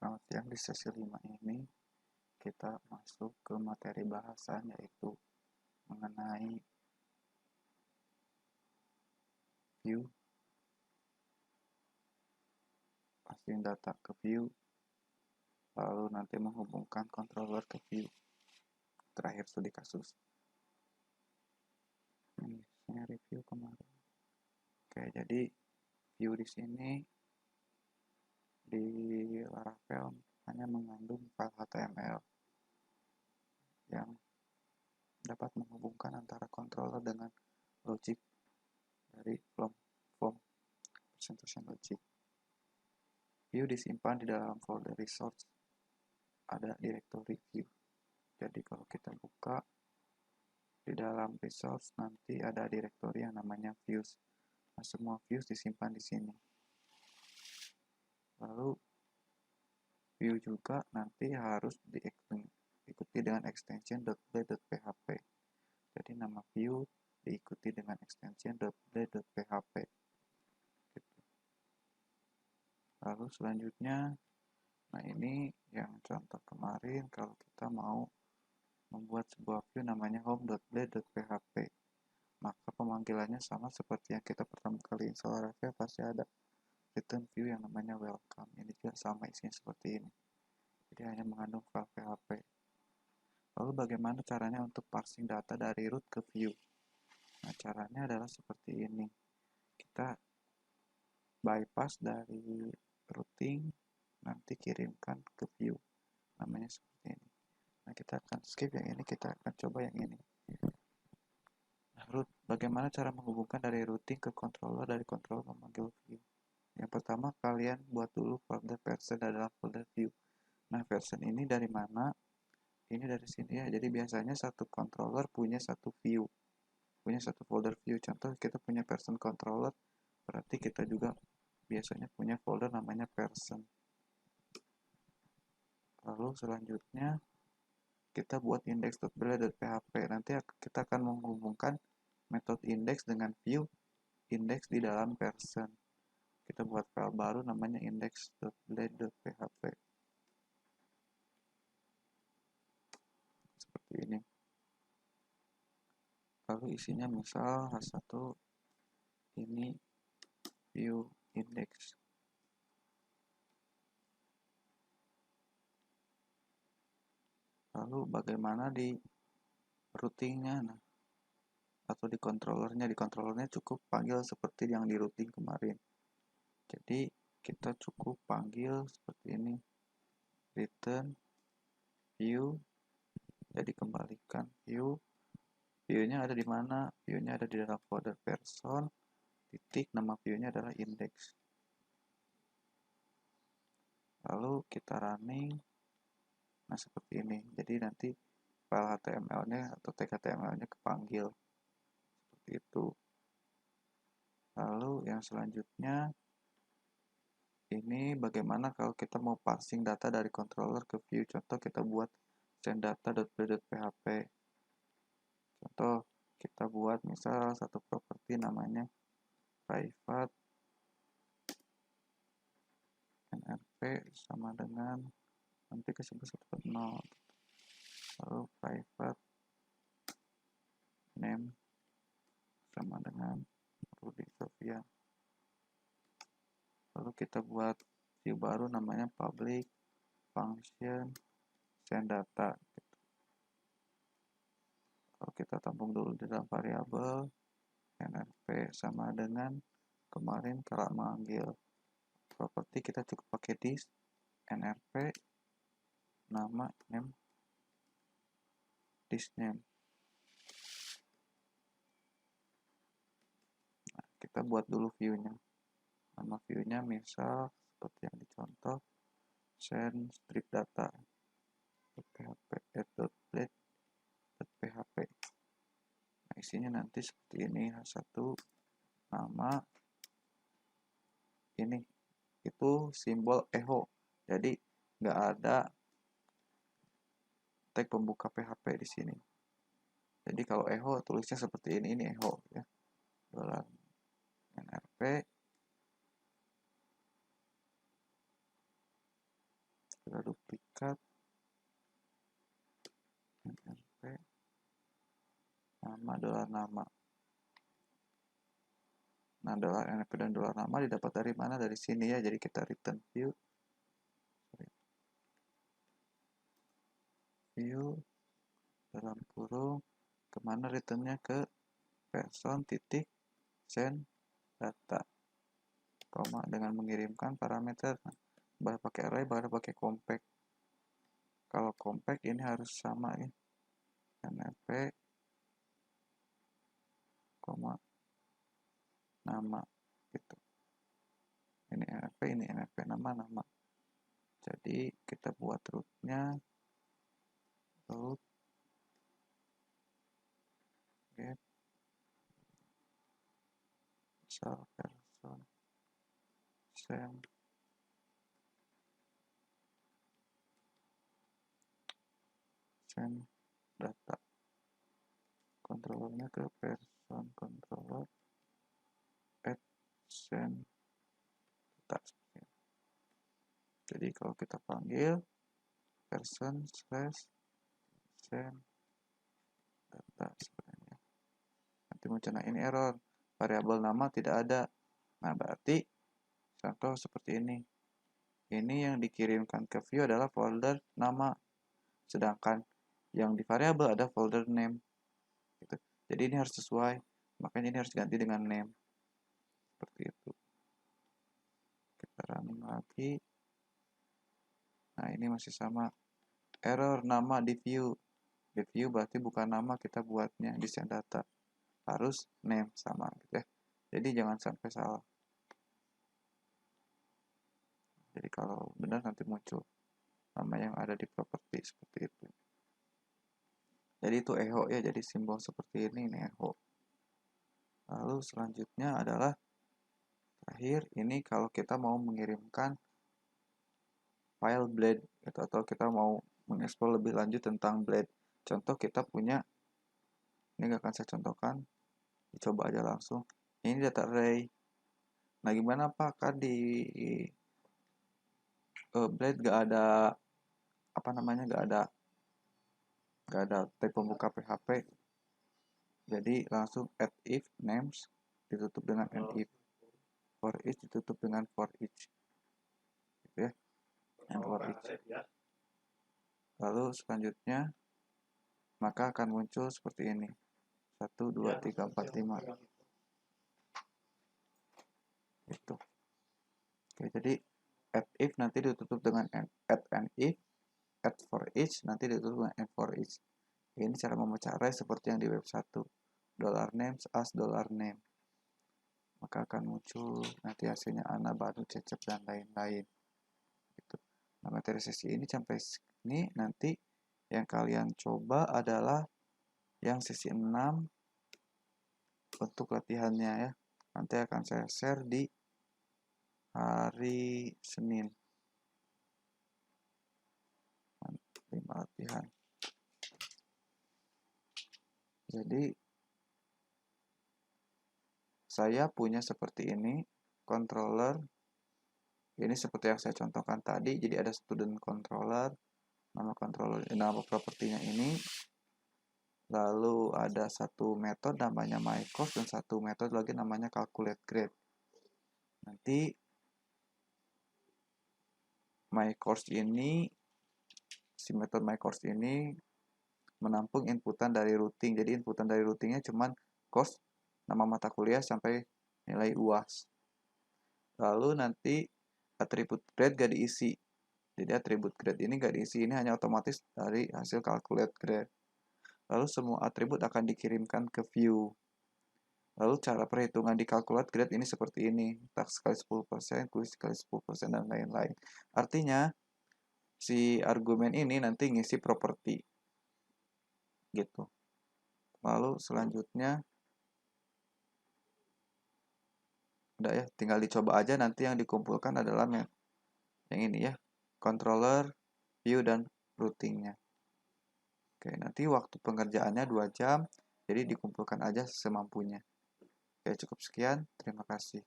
Selamat siang, di sesi 5 ini kita masuk ke materi bahasan yaitu mengenai view, passing data ke view, lalu nanti menghubungkan controller ke view. Terakhir studi kasus. Ini review kemarin. Oke, jadi view di sini di Laravel hanya mengandung file HTML yang dapat menghubungkan antara controller dengan logic dari form presentation logic. View disimpan di dalam folder resource, ada directory view. Jadi kalau kita buka di dalam resource nanti ada directory yang namanya views. Nah, semua views disimpan di sini. Lalu view juga nanti harus diikuti dengan extension .blade.php. Jadi nama view diikuti dengan extension .blade.php. Gitu. Lalu selanjutnya, nah ini yang contoh kemarin kalau kita mau membuat sebuah view namanya home.blade.php, maka pemanggilannya sama seperti yang kita pertama kali install Laravel, pasti ada return view yang namanya welcome. Ini juga sama isinya seperti ini. Jadi hanya mengandung file PHP. Lalu bagaimana caranya untuk parsing data dari root ke view? Nah, caranya adalah seperti ini. Kita bypass dari routing, nanti kirimkan ke view. Namanya seperti ini. Nah, kita akan skip yang ini, kita akan coba yang ini. Nah, root, bagaimana cara menghubungkan dari routing ke controller, dari controller memanggil view? Yang pertama, kalian buat dulu folder version dalam folder view. Nah, version ini dari mana? Ini dari sini ya. Jadi biasanya satu controller punya satu view, punya satu folder view. Contoh kita punya version controller, berarti kita juga biasanya punya folder namanya version. Lalu selanjutnya kita buat index.blade.php. Nanti kita akan menghubungkan metode index dengan view index di dalam version. Kita buat file baru namanya index.blade.php. Seperti ini. Lalu isinya misal H1 ini view index. Lalu bagaimana di routingnya? Nah, atau di controllernya. Di controllernya cukup panggil seperti yang di routing kemarin. Jadi kita cukup panggil seperti ini, return view. Jadi kembalikan view. View-nya ada di mana? View-nya ada di dalam folder person. Titik, nama view-nya adalah index. Lalu kita running. Nah, seperti ini. Jadi nanti file HTML-nya atau tag HTML-nya kepanggil. Seperti itu. Lalu yang selanjutnya, ini bagaimana kalau kita mau parsing data dari controller ke view. Contoh kita buat senddata.blade.php. Contoh kita buat misal satu properti namanya private nrp sama dengan nanti ke 1.0, lalu private name sama dengan Rudy Sofia. Lalu kita buat view baru namanya public function send data. Lalu kita tampung dulu di dalam variabel nrp sama dengan kemarin kalau manggil properti kita cukup pakai this nrp nama name this name. Nah, kita buat dulu view-nya. Nama view-nya misal seperti yang dicontoh send strip data .php. Nah, isinya nanti seperti ini, H1 nama ini itu simbol echo. Jadi nggak ada tag pembuka PHP di sini. Jadi kalau echo tulisnya seperti ini echo ya. Dolar nrp Setelah duplikat, NP, nama, dolar nama. Nah, dolar NP dan dolar nama didapat dari mana? Dari sini ya. Jadi kita return view. View dalam kurung kemana returnnya, ke person titik send data, koma, dengan mengirimkan parameter. Nah, boleh pakai array, boleh pakai compact. Kalau compact ini harus sama ya, NP, koma, nama gitu. Ini NP, nama. Jadi kita buat rootnya root get misal person send data, controllernya ke person controller add send data. Jadi kalau kita panggil person slash send data sebenarnya, nanti muncul, nah ini error, variabel nama tidak ada. Nah berarti contoh seperti ini yang dikirimkan ke view adalah folder nama, sedangkan yang di variabel ada folder name gitu. Jadi ini harus sesuai, makanya ini harus diganti dengan name seperti itu. Kita running lagi. Nah ini masih sama, error nama di view. Di view berarti bukan nama kita buatnya, di send data harus name sama gitu ya. Jadi jangan sampai salah. Jadi kalau benar nanti muncul nama yang ada di properti seperti itu. Jadi itu echo ya, jadi simbol seperti ini echo. Lalu selanjutnya adalah terakhir ini kalau kita mau mengirimkan file blade gitu, atau kita mau mengeksplor lebih lanjut tentang blade. Contoh kita punya, ini nggak akan saya contohkan, dicoba aja langsung. Ini data array. Nah gimana Pak, kan di blade nggak ada apa namanya, nggak ada tag pembuka PHP. Jadi langsung add if names ditutup dengan end if, for each ditutup dengan for each gitu ya, and for each. Lalu selanjutnya maka akan muncul seperti ini, 1, 2, 3, 4, 5 gitu. Oke, jadi add if nanti ditutup dengan add and if, add for each nanti ditutup dengan and for each. Ini cara memecah array seperti yang di web 1, $names as $name, maka akan muncul nanti hasilnya Ana, Banu, Cecep, dan lain-lain gitu. Nah materi sesi ini sampai sini. Nanti yang kalian coba adalah yang sesi 6 untuk latihannya ya. Nanti akan saya share di hari Senin. 5 latihan. Jadi saya punya seperti ini controller. Ini seperti yang saya contohkan tadi. Jadi ada student controller, nama propertinya ini. Lalu ada satu metode namanya myCourse dan satu metode lagi namanya calculate grade. Nanti myCourse ini, si metode myCourse ini menampung inputan dari routing. Jadi inputan dari routingnya cuman course, nama mata kuliah sampai nilai UAS. Lalu nanti atribut grade gak diisi. Jadi atribut grade ini gak diisi, ini hanya otomatis dari hasil calculate grade. Lalu semua atribut akan dikirimkan ke view. Lalu cara perhitungan di calculate grade ini seperti ini, task sekali 10%, kuis sekali 10%, dan lain-lain. Artinya si argumen ini nanti ngisi properti gitu. Lalu selanjutnya udah ya, tinggal dicoba aja. Nanti yang dikumpulkan adalah yang ini ya, controller, view, dan routingnya. Oke, nanti waktu pengerjaannya 2 jam, jadi dikumpulkan aja semampunya. Oke, cukup sekian, terima kasih.